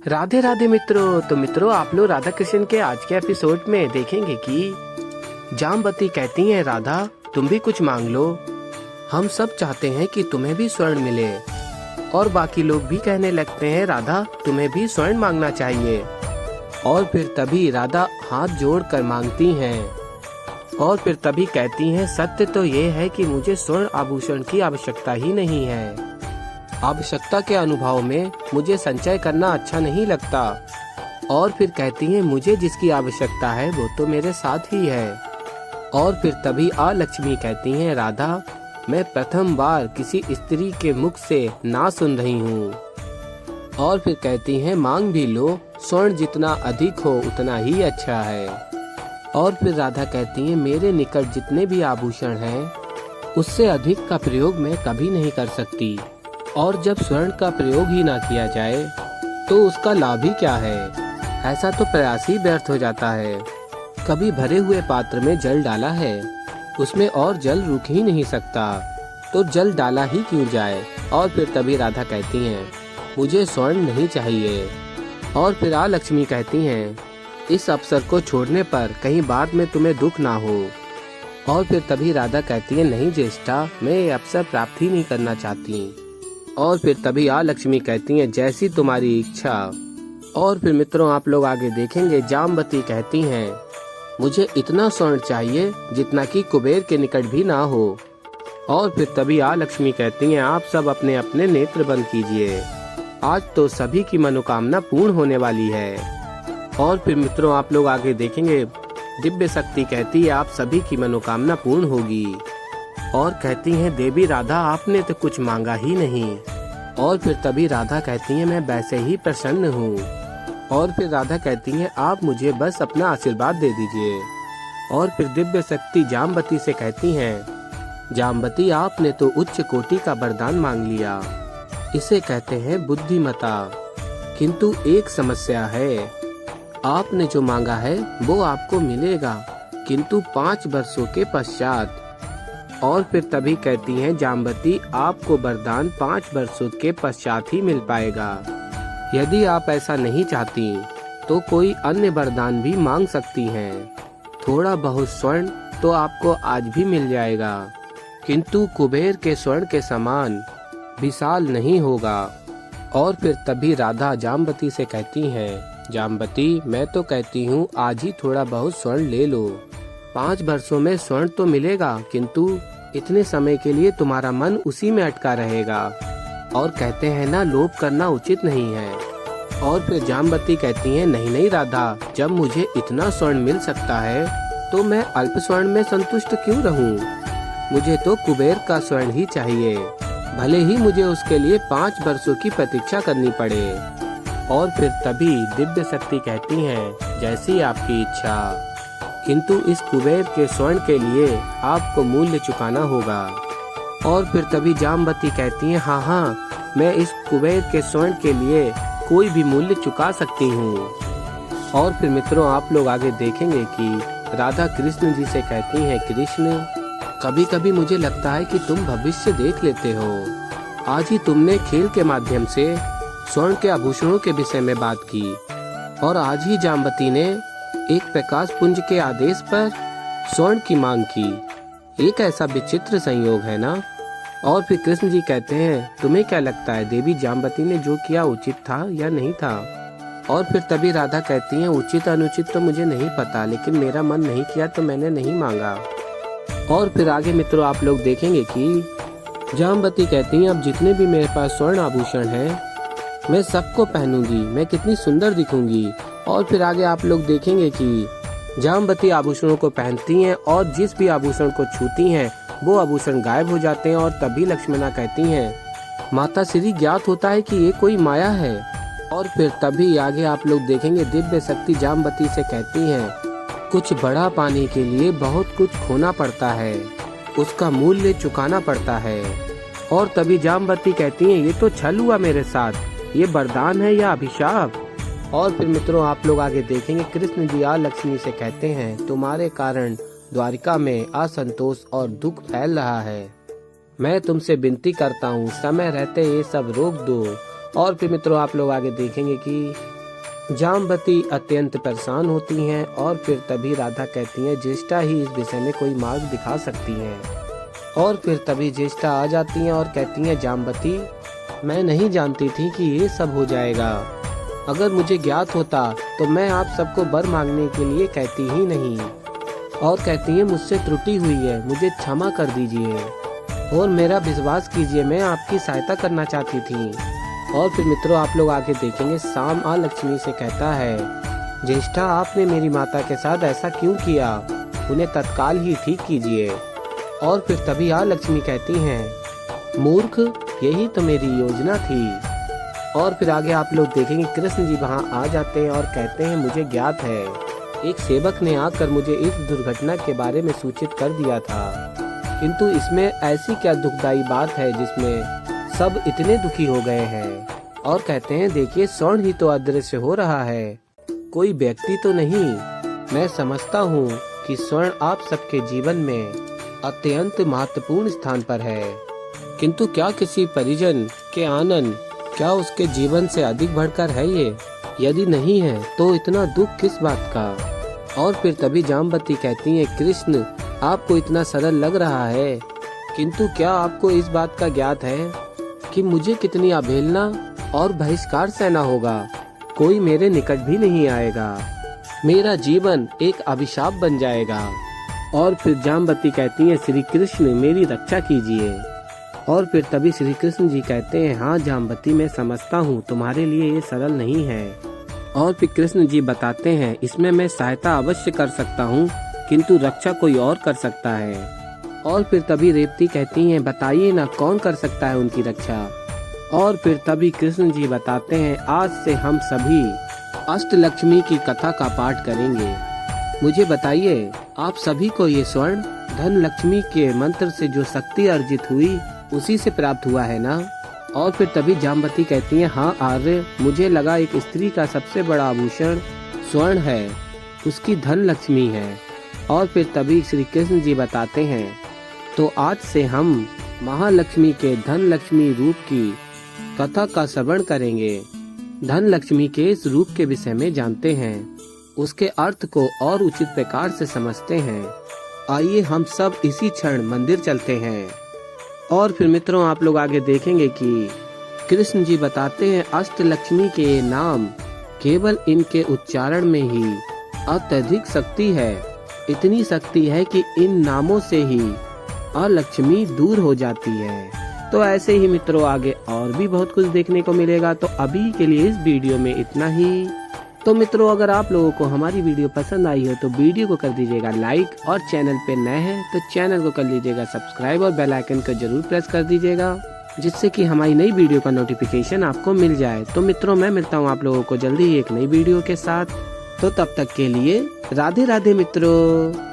राधे राधे मित्रों। तो मित्रों, आप लोग राधा कृष्ण के आज के एपिसोड में देखेंगे कि जामवती कहती हैं, राधा तुम भी कुछ मांग लो। हम सब चाहते हैं कि तुम्हें भी स्वर्ण मिले। और बाकी लोग भी कहने लगते हैं, राधा तुम्हें भी स्वर्ण मांगना चाहिए। और फिर तभी राधा हाथ जोड़कर मांगती हैं और फिर तभी कहती हैं, सत्य तो ये है कि मुझे स्वर्ण आभूषण की आवश्यकता ही नहीं है। आवश्यकता के अनुभव में मुझे संचय करना अच्छा नहीं लगता। और फिर कहती हैं, मुझे जिसकी आवश्यकता है वो तो मेरे साथ ही है। और फिर तभी लक्ष्मी कहती हैं, राधा मैं प्रथम बार किसी स्त्री के मुख से ना सुन रही हूँ। और फिर कहती हैं, मांग भी लो, स्वर्ण जितना अधिक हो उतना ही अच्छा है। और फिर राधा कहती हैं, मेरे निकट जितने भी आभूषण हैं उससे अधिक का प्रयोग मैं कभी नहीं कर सकती। और जब स्वर्ण का प्रयोग ही ना किया जाए तो उसका लाभ ही क्या है। ऐसा तो प्रयास ही व्यर्थ हो जाता है। कभी भरे हुए पात्र में जल डाला है, उसमें और जल रुक ही नहीं सकता, तो जल डाला ही क्यों जाए। और फिर तभी राधा कहती हैं, मुझे स्वर्ण नहीं चाहिए। और फिर लक्ष्मी कहती हैं, इस अवसर को छोड़ने पर कहीं बाद में तुम्हें दुख ना हो। और फिर तभी राधा कहती है, नहीं ज्येष्ठा, मैं ये अवसर प्राप्त ही नहीं करना चाहती। और फिर तभी लक्ष्मी कहती हैं, जैसी तुम्हारी इच्छा। और फिर मित्रों, आप लोग आगे देखेंगे, जामवती कहती हैं, मुझे इतना स्वर्ण चाहिए जितना कि कुबेर के निकट भी ना हो। और फिर तभी लक्ष्मी कहती हैं, आप सब अपने अपने नेत्र बंद कीजिए, आज तो सभी की मनोकामना पूर्ण होने वाली है। और फिर मित्रों, आप लोग आगे देखेंगे, दिव्य शक्ति कहती है, आप सभी की मनोकामना पूर्ण होगी। और कहती हैं, देवी राधा आपने तो कुछ मांगा ही नहीं। और फिर तभी राधा कहती हैं, मैं वैसे ही प्रसन्न हूँ। और फिर राधा कहती हैं, आप मुझे बस अपना आशीर्वाद दे दीजिए। और फिर दिव्य शक्ति जामवती से कहती हैं, जामवती आपने तो उच्च कोटि का वरदान मांग लिया, इसे कहते हैं बुद्धिमता। किंतु एक समस्या है, आपने जो मांगा है वो आपको मिलेगा, किंतु 5 वर्षों के पश्चात। और फिर तभी कहती हैं, जामवती आपको वरदान 5 वर्षों के पश्चात ही मिल पाएगा। यदि आप ऐसा नहीं चाहती तो कोई अन्य वरदान भी मांग सकती हैं। थोड़ा बहुत स्वर्ण तो आपको आज भी मिल जाएगा, किंतु कुबेर के स्वर्ण के समान विशाल नहीं होगा। और फिर तभी राधा जामवती से कहती हैं, जामवती मैं तो कहती हूँ आज ही थोड़ा बहुत स्वर्ण ले लो। 5 वर्षों में स्वर्ण तो मिलेगा, किंतु इतने समय के लिए तुम्हारा मन उसी में अटका रहेगा। और कहते हैं ना, लोभ करना उचित नहीं है। और फिर जामवती कहती हैं, नहीं नहीं राधा, जब मुझे इतना स्वर्ण मिल सकता है तो मैं अल्प स्वर्ण में संतुष्ट क्यों रहूं। मुझे तो कुबेर का स्वर्ण ही चाहिए, भले ही मुझे उसके लिए 5 वर्षों की प्रतीक्षा करनी पड़े। और फिर तभी दिव्य शक्ति कहती हैं, जैसी आपकी इच्छा, किंतु इस कुबेर के स्वर्ण के लिए आपको मूल्य चुकाना होगा। और फिर तभी जामवती कहती हैं, हाँ, मैं इस कुबेर के स्वर्ण के लिए कोई भी मूल्य चुका सकती हूँ। और फिर मित्रों, आप लोग आगे देखेंगे कि राधा कृष्ण जी से कहती हैं, कृष्ण कभी कभी मुझे लगता है कि तुम भविष्य देख लेते हो। आज ही तुमने खेल के माध्यम से स्वर्ण के आभूषणों के विषय में बात की, और आज ही जामवती ने एक प्रकाश पुंज के आदेश पर स्वर्ण की मांग की। एक ऐसा विचित्र संयोग है ना। और फिर कृष्ण जी कहते हैं, तुम्हें क्या लगता है देवी, जामवती ने जो किया उचित था या नहीं था। और फिर तभी राधा कहती हैं, उचित अनुचित तो मुझे नहीं पता, लेकिन मेरा मन नहीं किया तो मैंने नहीं मांगा। और फिर आगे मित्रों, आप लोग देखेंगे कि जामवती कहती हैं, अब जितने भी मेरे पास स्वर्ण आभूषण हैं मैं सबको पहनूंगी, मैं कितनी सुंदर दिखूंगी। और फिर आगे आप लोग देखेंगे कि जामवती आभूषणों को पहनती हैं और जिस भी आभूषण को छूती हैं वो आभूषण गायब हो जाते हैं। और तभी लक्ष्मणा कहती हैं, माता श्री ज्ञात होता है कि ये कोई माया है। और फिर तभी आगे आप लोग देखेंगे, दिव्य शक्ति जामवती से कहती हैं, कुछ बड़ा पाने के लिए बहुत कुछ खोना पड़ता है, उसका मूल्य चुकाना पड़ता है। और तभी जामवती कहती हैं, ये तो छल हुआ मेरे साथ, ये वरदान है या अभिशाप। और फिर मित्रों, आप लोग आगे देखेंगे, कृष्ण जी लक्ष्मी से कहते हैं, तुम्हारे कारण द्वारिका में असंतोष और दुख फैल रहा है। मैं तुमसे विनती करता हूँ, समय रहते ये सब रोक दो और फिर मित्रों आप लोग आगे देखेंगे कि जामवती अत्यंत परेशान होती हैं और फिर तभी राधा कहती हैं ज्येष्ठा ही इस विषय में कोई मार्ग दिखा सकती हैं। और फिर तभी ज्येष्ठा आ जाती हैं और कहती हैं जामवती, मैं नहीं जानती थी कि ये सब हो जाएगा। अगर मुझे ज्ञात होता तो मैं आप सबको वर मांगने के लिए कहती ही नहीं। और कहती हैं मुझसे त्रुटि हुई है, मुझे क्षमा कर दीजिए और मेरा विश्वास कीजिए, मैं आपकी सहायता करना चाहती थी। और फिर मित्रों आप लोग आगे देखेंगे शाम आ लक्ष्मी से कहता है ज्येष्ठा आपने मेरी माता के साथ ऐसा क्यों किया, उन्हें तत्काल ही ठीक कीजिए। और फिर तभी आ लक्ष्मी कहती हैं मूर्ख, यही तो मेरी योजना थी। और फिर आगे आप लोग देखेंगे कृष्ण जी वहाँ आ जाते हैं और कहते हैं मुझे ज्ञात है, एक सेवक ने आकर मुझे इस दुर्घटना के बारे में सूचित कर दिया था, किंतु इसमें ऐसी क्या दुखदाई बात है जिसमें सब इतने दुखी हो गए हैं। और कहते हैं देखिए स्वर्ण ही तो अदृश्य हो रहा है, कोई व्यक्ति तो नहीं। मैं समझता हूँ कि स्वर्ण आप सबके जीवन में अत्यंत महत्वपूर्ण स्थान पर है, किंतु क्या किसी परिजन के आनंद क्या उसके जीवन से अधिक बढ़कर है ये? यदि नहीं है तो इतना दुख किस बात का? और फिर तभी जामवती कहती है कृष्ण आपको इतना सरल लग रहा है, किंतु क्या आपको इस बात का ज्ञात है कि मुझे कितनी अवहेलना और बहिष्कार सहना होगा? कोई मेरे निकट भी नहीं आएगा, मेरा जीवन एक अभिशाप बन जाएगा। और फिर जामवती कहती है श्री कृष्ण मेरी रक्षा कीजिए। और फिर तभी श्री कृष्ण जी कहते हैं हाँ जामवती, मैं समझता हूँ तुम्हारे लिए ये सरल नहीं है। और फिर कृष्ण जी बताते हैं इसमें मैं सहायता अवश्य कर सकता हूँ, किंतु रक्षा कोई और कर सकता है। और फिर तभी रेवती कहती हैं बताइए ना कौन कर सकता है उनकी रक्षा? और फिर तभी कृष्ण जी बताते हैं आज से हम सभी अष्टलक्ष्मी की कथा का पाठ करेंगे। मुझे बताइए आप सभी को ये स्वर्ण धन लक्ष्मी के मंत्र से जो शक्ति अर्जित हुई उसी से प्राप्त हुआ है ना? और फिर तभी जामवती कहती हैं हाँ आर्य, मुझे लगा एक स्त्री का सबसे बड़ा आभूषण स्वर्ण है, उसकी धन लक्ष्मी है। और फिर तभी श्री कृष्ण जी बताते हैं तो आज से हम महालक्ष्मी के धन लक्ष्मी रूप की कथा का श्रवण करेंगे। धन लक्ष्मी के इस रूप के विषय में जानते हैं, उसके अर्थ को और उचित प्रकार से समझते हैं। आइए हम सब इसी क्षण मंदिर चलते हैं। और फिर मित्रों आप लोग आगे देखेंगे कि कृष्ण जी बताते हैं अष्टलक्ष्मी के नाम केवल इनके उच्चारण में ही अत्यधिक शक्ति है। इतनी शक्ति है कि इन नामों से ही अलक्ष्मी दूर हो जाती है। तो ऐसे ही मित्रों आगे और भी बहुत कुछ देखने को मिलेगा। तो अभी के लिए इस वीडियो में इतना ही। तो मित्रों अगर आप लोगों को हमारी वीडियो पसंद आई हो तो वीडियो को कर दीजिएगा लाइक, और चैनल पे नए हैं तो चैनल को कर लीजिएगा सब्सक्राइब और बेल आइकन को जरूर प्रेस कर दीजिएगा, जिससे कि हमारी नई वीडियो का नोटिफिकेशन आपको मिल जाए। तो मित्रों मैं मिलता हूँ आप लोगों को जल्दी ही एक नई वीडियो के साथ। तो तब तक के लिए राधे राधे मित्रों।